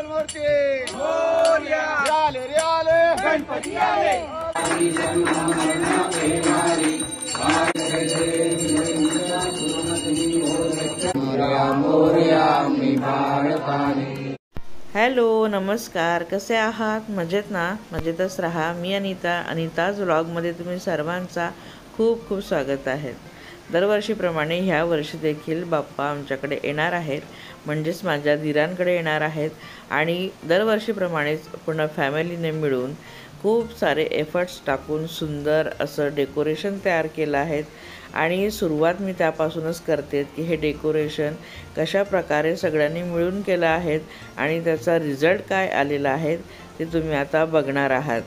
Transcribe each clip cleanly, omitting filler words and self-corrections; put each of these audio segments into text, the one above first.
मंगलमूर्ती मोरया आले रे आले गणपती आले हॅलो नमस्कार, कसे आहात? मजेत ना? मजेतच राहा। मी अनिताज व्लॉगमध्ये तुम्ही सर्वांचा खूप खूप स्वागत आहे। दरवर्षीप्रमाणे ह्या वर्षी देखील बाप्पा आमच्याकडे येणार आहेत, म्हणजेच माझ्या दिरांकडे येणार आहेत आणि दरवर्षीप्रमाणेच पूर्ण फॅमिलीने मिळून खूप सारे एफर्ट्स टाकून सुंदर असं डेकोरेशन तयार केलं आहे। आणि सुरुवात मी त्यापासूनच करते की हे डेकोरेशन कशा प्रकारे सगळ्यांनी मिळून केलं आहे आणि त्याचा रिझल्ट काय आलेला आहे ते तुम्ही आता बघणार आहात।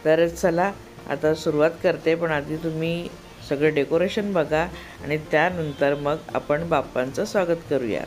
तर चला आता सुरुवात करते, पण आधी तुम्ही सगळे डेकोरेशन बघा आणि त्यानंतर मग आपण बाप्पांचं स्वागत करूया।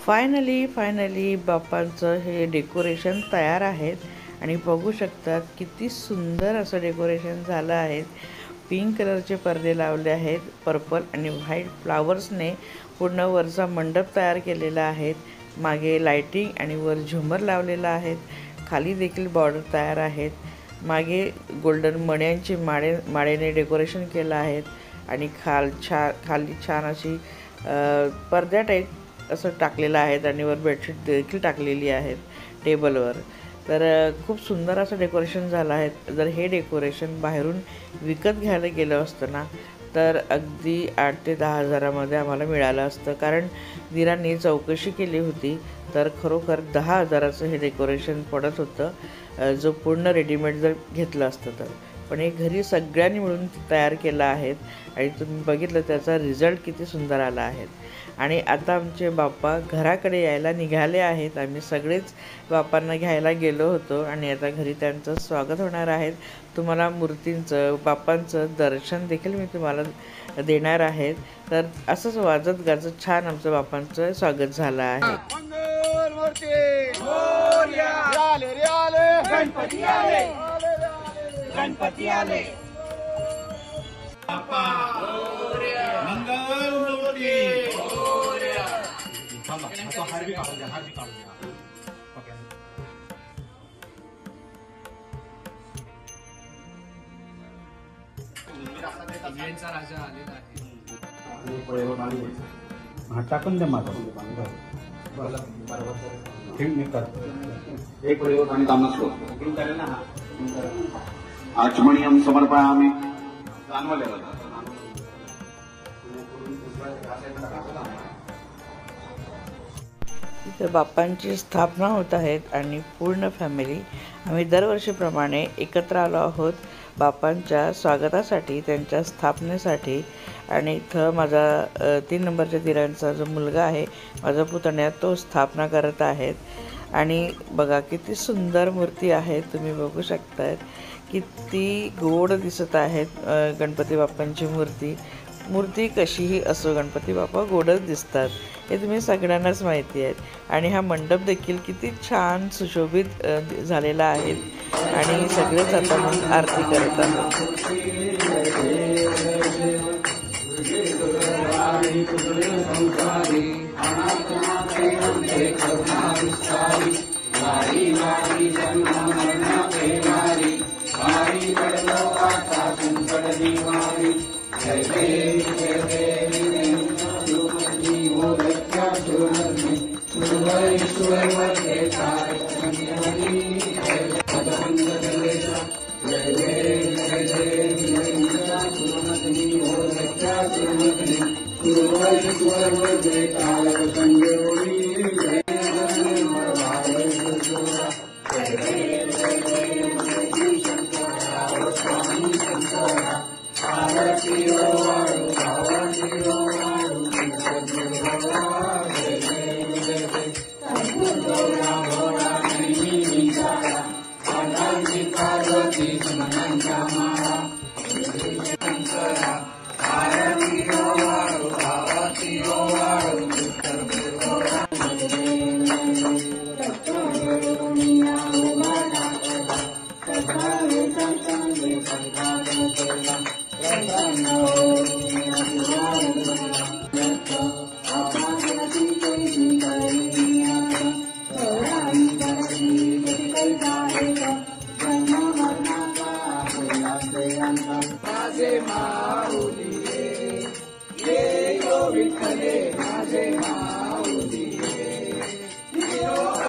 फायनली बाप्पांचं हे डेकोरेशन तयार आहे आणि बघू शकतात किती सुंदर असं डेकोरेशन झालं आहे। पिंक कलरचे पडदे लावले आहेत, पर्पल आणि व्हाईट फ्लावर्सने पूर्ण वरचा मंडप तयार केलेला आहे। मागे लाइटिंग आणि वर झुंबर लावलेला आहे, खाली देखील बॉर्डर तयार आहेत। मागे गोल्डन मण्यांची माळेने डेकोरेशन केलं आहे आणि खाली छान अशी पडद्या टाईप असं टाकलेलं आहे आणि वर बेडशीट देखील टाकलेली आहेत टेबलवर। तर खूप सुंदर असं डेकोरेशन झालं आहे। जर हे डेकोरेशन बाहेरून विकत घ्यायला गेलं असतं ना तर अगदी 8 ते 10 हजारामध्ये आम्हाला मिळालं असतं, कारण दिरांनी चौकशी केली होती तर खरोखर 10 हजाराचं हे डेकोरेशन पडत होतं जो पूर्ण रेडीमेड जर घेतलं असतं तर। पण हे घरी सगळ्यांनी मिळून तयार केलं आहे आणि तुम्ही बघितलं त्याचा रिझल्ट किती सुंदर आला आहे। आणि आता आमचे बाप्पा घराकडे यायला निघाले आहेत। आम्ही सगळेच बाप्पांना घ्यायला गेलो होतो आणि आता घरी त्यांचं स्वागत होणार आहे। तुम्हाला मूर्तींचं बाप्पांचं दर्शन देखील मी तुम्हाला देणार आहे। तर असंच वाजत गाजत छान आमचं बाप्पांचं स्वागत झालं आहे। मंगलमूर्ती मोरया आले रे आले गणपती आले गणपती आले बाप्पा मोरया मंगलमूर्ती मोरया। थांबा हार भी काढू द्या ओके। इंग्लंडचा राजा आलेला आहे। टाकून द्या माझं एक प्रयोग आणि कामसलो आचमणीयम समर्पयामि। इथे बाप्पांची स्थापना होत आहेत आणि पूर्ण फॅमिली आम्ही दरवर्षीप्रमाणे एकत्र आलो आहोत बाप्पांच्या स्वागतासाठी, त्यांच्या स्थापनेसाठी. आणि इथं माझा 3 नंबरच्या दिरांचा जो मुलगा आहे, माझा पुतण्या, तो स्थापना करत आहेत. आणि बघा किती सुंदर मूर्ती आहे, तुम्ही बघू शकतायत किती गोड दिसत आहेत गणपती बाप्पांची मूर्ती कशीही असो, गणपती बाप्पा गोडच दिसतात, हे तुम्ही सगळ्यांनाच माहिती आहे. आणि हा मंडप देखील किती छान सुशोभित झालेला आहे आणि सगळेच आता मग आरती करत आहेत.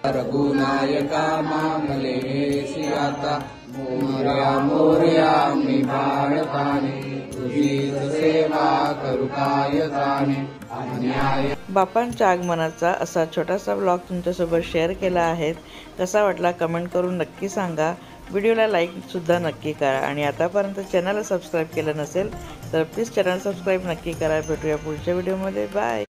रघुनायका मामलेशी आता मोरया मोरया मी बाळताने तुझी सेवा करू काय जाणे अन्याय. बाप्पांच्या आगमनाचा असा छोटासा ब्लॉग तुमच्यासोबत शेअर केला आहे. कसा वाटला कमेंट करून नक्की सांगा. व्हिडिओला लाईकसुद्धा नक्की करा आणि आतापर्यंत चॅनलला सबस्क्राईब केलं नसेल तर प्लीज चॅनल सबस्क्राईब नक्की करा. भेटूया पुढच्या व्हिडिओमध्ये. बाय.